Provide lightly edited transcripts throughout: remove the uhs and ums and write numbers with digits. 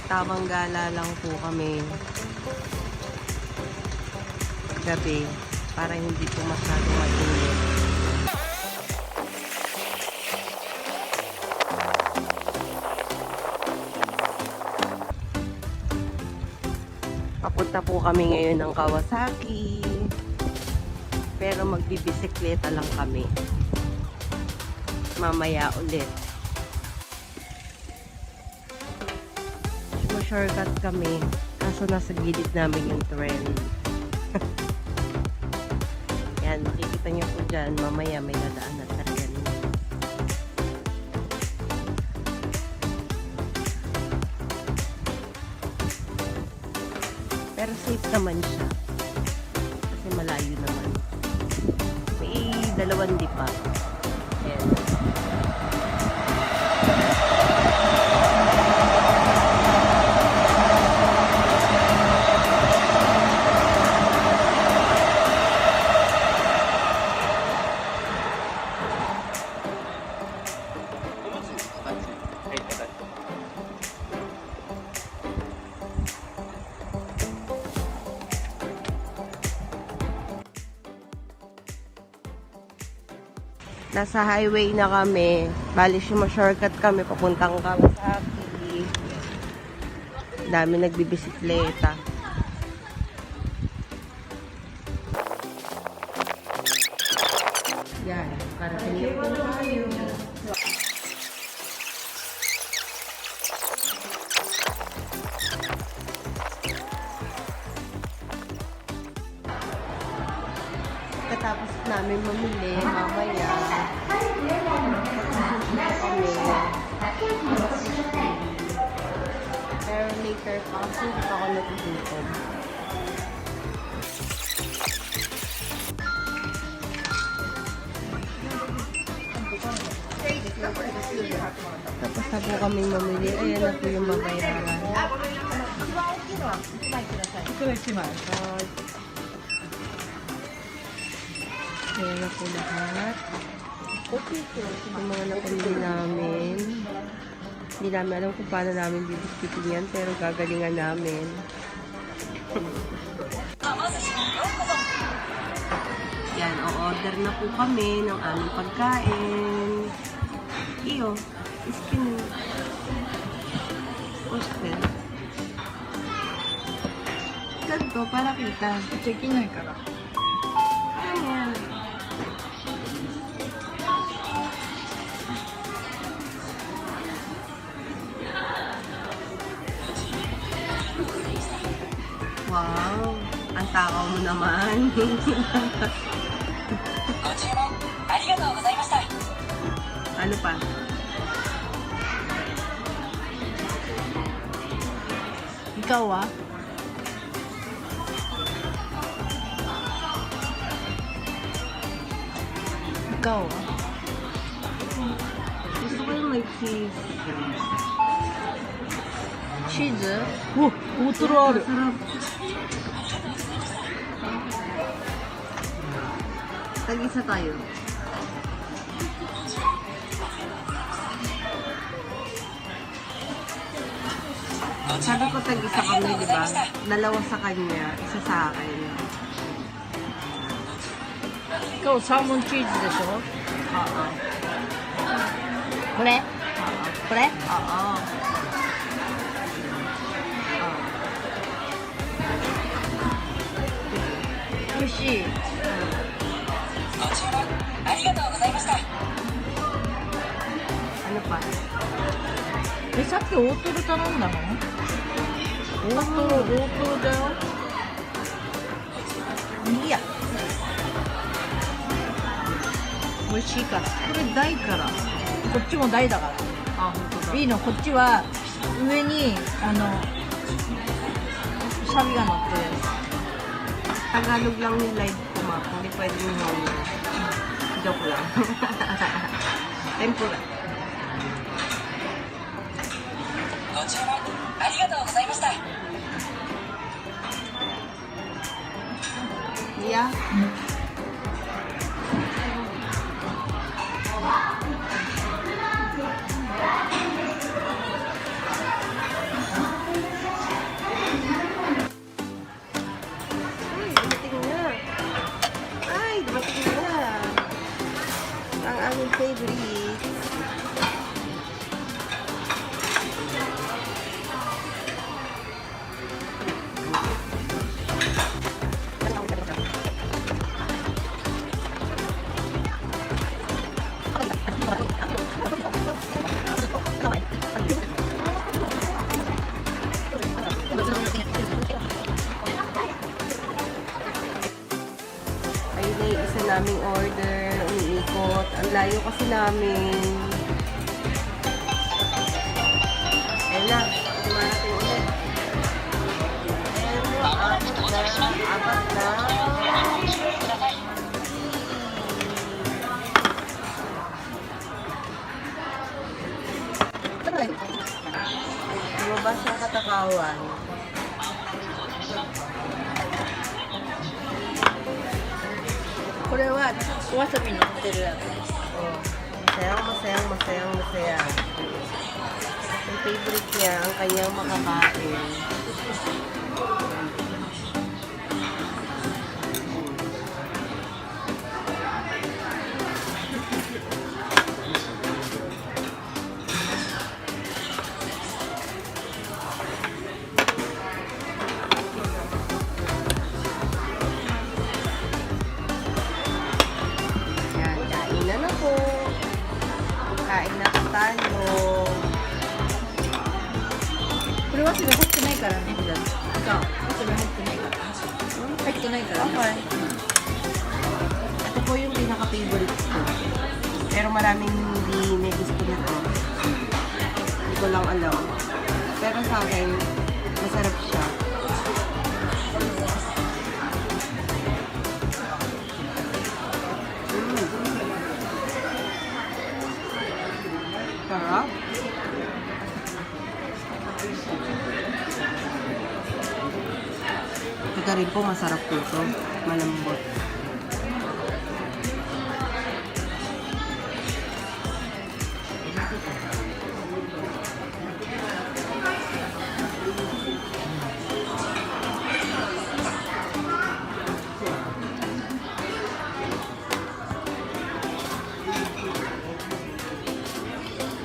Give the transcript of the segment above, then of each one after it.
Tamang gala lang po kami gabi para hindi po masyadong mainit. Papunta po kami ngayon ng Kawasaki. Pero magbibisikleta lang kami. Mamaya ulit. Shortcut kami. Kaso nasa gilid namin yung trend. Yan, makikita nyo po dyan. Mamaya may nadaan na trend. Pero safe naman siya. Kasi malayo naman. May dalawang dipa. Ayan. Nasa highway na kami. Bali, shortcut kami papuntang Kawasaki. Dami nagbibisikleta. Yan, karating na po tayo. Katapos namin mamili, mamaya kami. Pero later pa kasi hindi pa ako natutupan. Tapos na po kami mamili. Ayan na po yung babayaran. Ayan na po lahat. Yung mga napamili namin. Hindi namin alam kung paano namin bibiskitin yan, pero gagalingan namin. Yan, o-order na po kami ng aming pagkain. Iyo, iskin. Hostel. Ganto, para kita. Check-in ka na. Ayan. Wow, ang takaw mo naman. Ano pa? Ikaw ah? Ikaw ah? Gusto ko yung may cheese. Cheese? Oh, utro aru. Sarap. Tag-isa tayo. Sabi ko tag-isa kami, di ba? Dalawa sa kanya, isa sa akin. Ikaw, salmon cheese desu? Oo. Kore? Kore? Oo. Oishii. Ano pa? え、さっき大トロ頼んだの？大トロだよ。いいや。美味しいから。これ大から。こっちも大だから。Ah, いいの、こっちは上にシャビが乗ってる。 Tagalog lang yung live ko, ma. Hindi pwede yung joke lang. Tempura. ご注文ありがとうございました。Luya. Ay, dumating na. Ay, dumating na. Ang aming favorite. Ayun na yung isa naming order na umiikot. Ang layo kasi namin. Ayun na. Dumarating ulit. Ayun na. Apat na. Lumabas ang katakawan. Wasabi noってるやつ。 Masayang, masayang, masayang, masayang. Ang favorite niya, ang kanyang makakain. Yan, kain na po. Kain na po tayo. これわさび入ってないからね。そう。わさび入ってないから。入ってないからね。 Okay. Ito po yung pinaka-favorite ko. Pero maraming hindi may gusto nito. Hindi ko lang alam. Pero sa akin, masarap siya. Sarap. Ito rin po, masarap po ito. Malambot.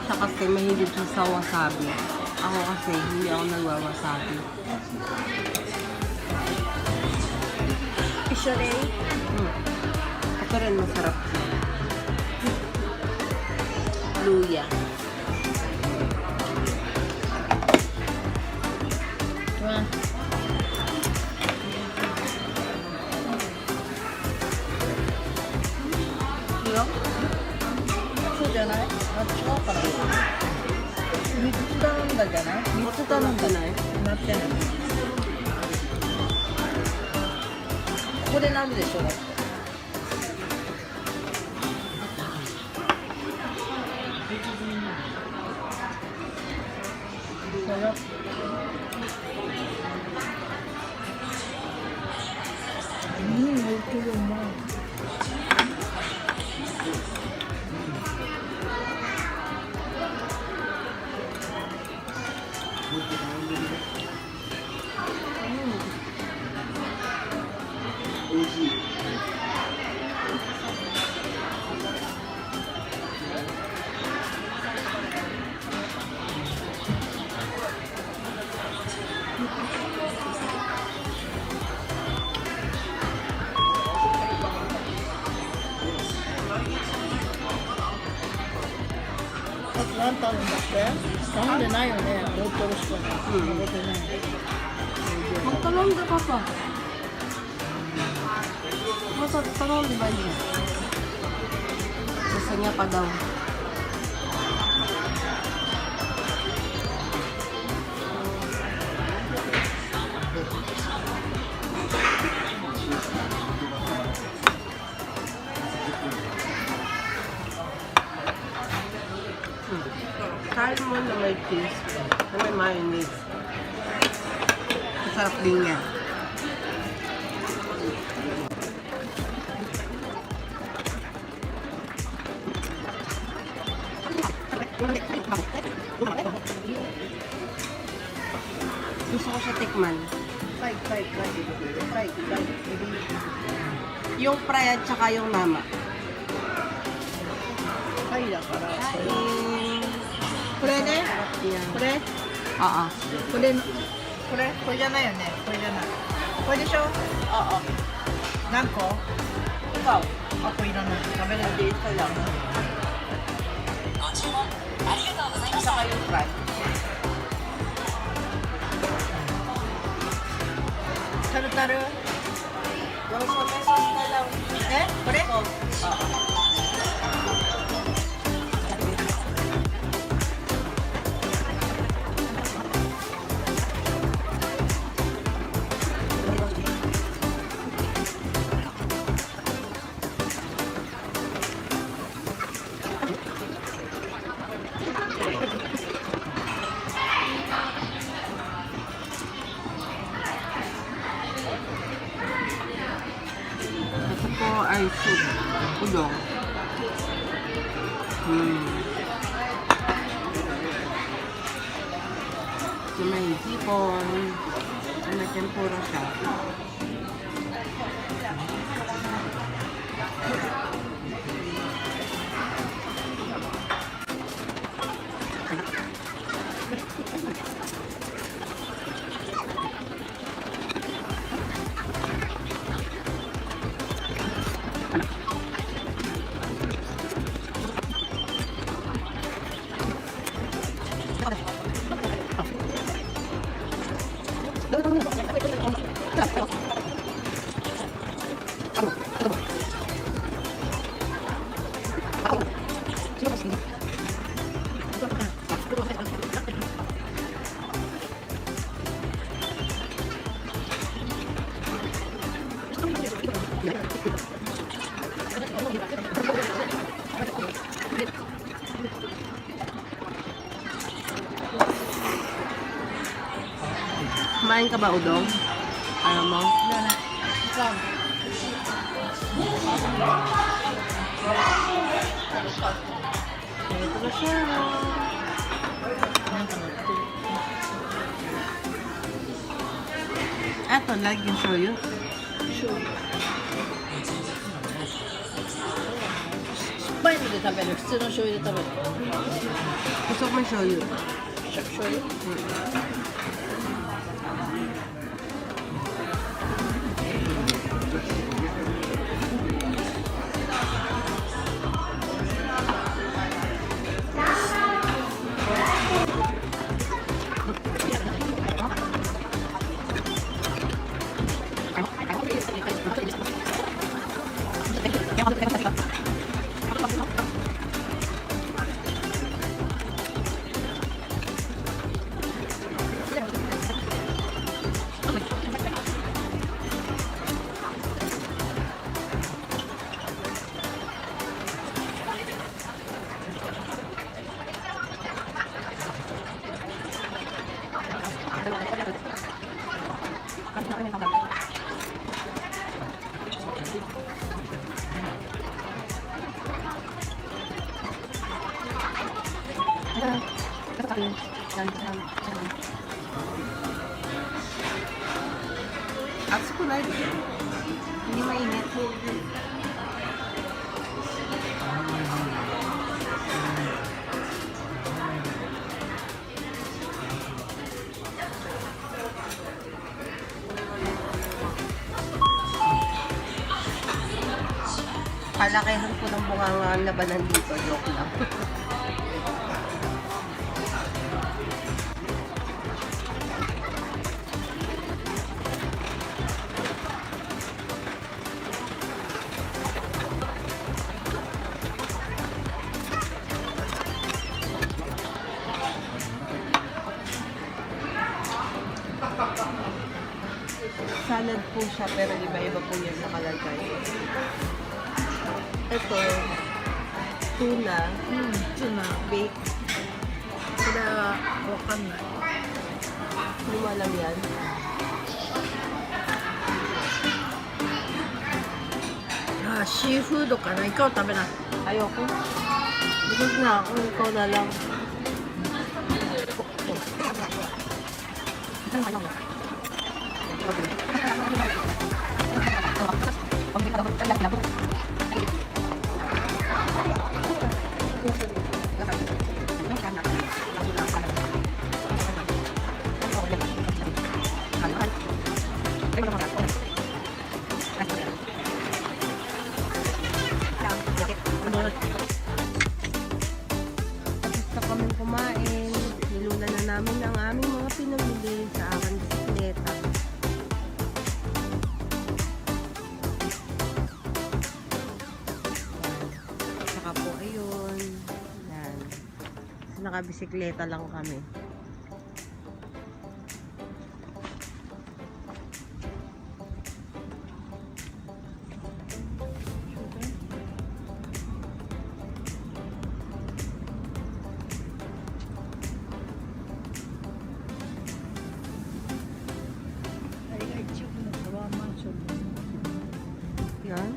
Siya kasi mahilig siya sa wasabi. Ako kasi, hindi ako nagwawasabi. 一緒でいい？ Ito rin masarap. Luya. Wah. Iya? そうじゃない？あ、違うかな。3つ頼んだじゃない？ 3つ頼んでない？なってない。ここでなるでしょだって。Sarap. Ito yung mga. At 何頼んだって頼んでないよね、大トロしか食べてない。Magtalong ka pa. Talong di ba yun? Gusto niya pa daw. Salmon na may cheese, na may mayonnaise. Masarap din yan. Gusto ko siya tikman. Fry. Yung fry at saka yung mama. Fry daから。Kain. これね。 Yan. これ Oo. これじゃないよね。これじゃない。これでしょ Oo. 何個 Ikaw. あ、これいらない。食べれない。 Isa lang. ご注文ありがとうございました。 Saka yung fry. タルタル Yung sa pesos na lang. えこれ Oo. Ito po ay soup. Udong. So, may hipon. May tempura siya. Kumain ka ba, Udong? Ayaw mo? いらない。さあ Ito na siya. なんか乗ってる。 Eto, lagyan shoyu. 醤油。酸っぱいので食べる。普通の醤油で食べる。 Gusto ko may shoyu. 醤油 Atsuko na ito. Hindi mainit. Palakihan ko ng bunganga ang labanan dito. Joke lang. Salad po siya, pero iba-iba po yan nakalagay. Ito, tuna, ツナ。 bake, これはわかんない。 hindi mo alam yan. Ah, シーフードかな。イカを食べない。 Ayoko. Busog na ako. Ikaw na lang. Tapos na kami kumain. Nilunan na namin ang aming mga pinamili sa aking bisikleta. Saka po ayun. Yan. Nakabisikleta lang kami. Yan.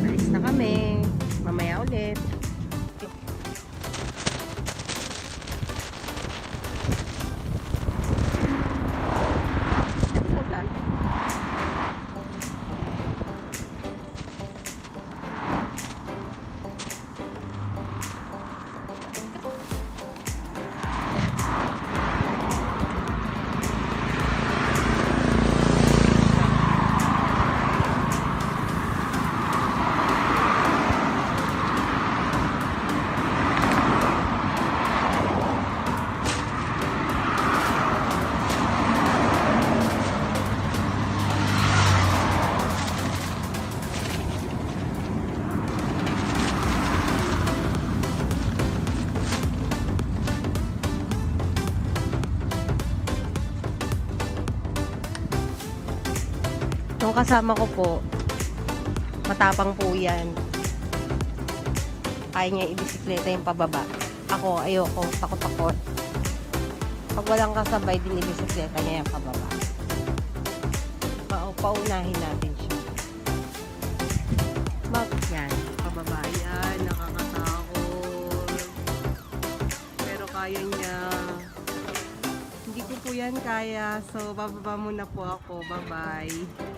Alis na kami. Mamaya ulit. Yung kasama ko po, matapang po yan. Kaya niya ibisikleta yung pababa. Ako, ayoko, takot-takot. Pag walang kasabay din ibisikleta niya yung pababa. Paunahin natin siya. Yan, pababa yan, nakakatakot. Pero kaya niya. Hindi ko po yan kaya, so bababa muna po ako. Bye-bye.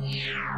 う。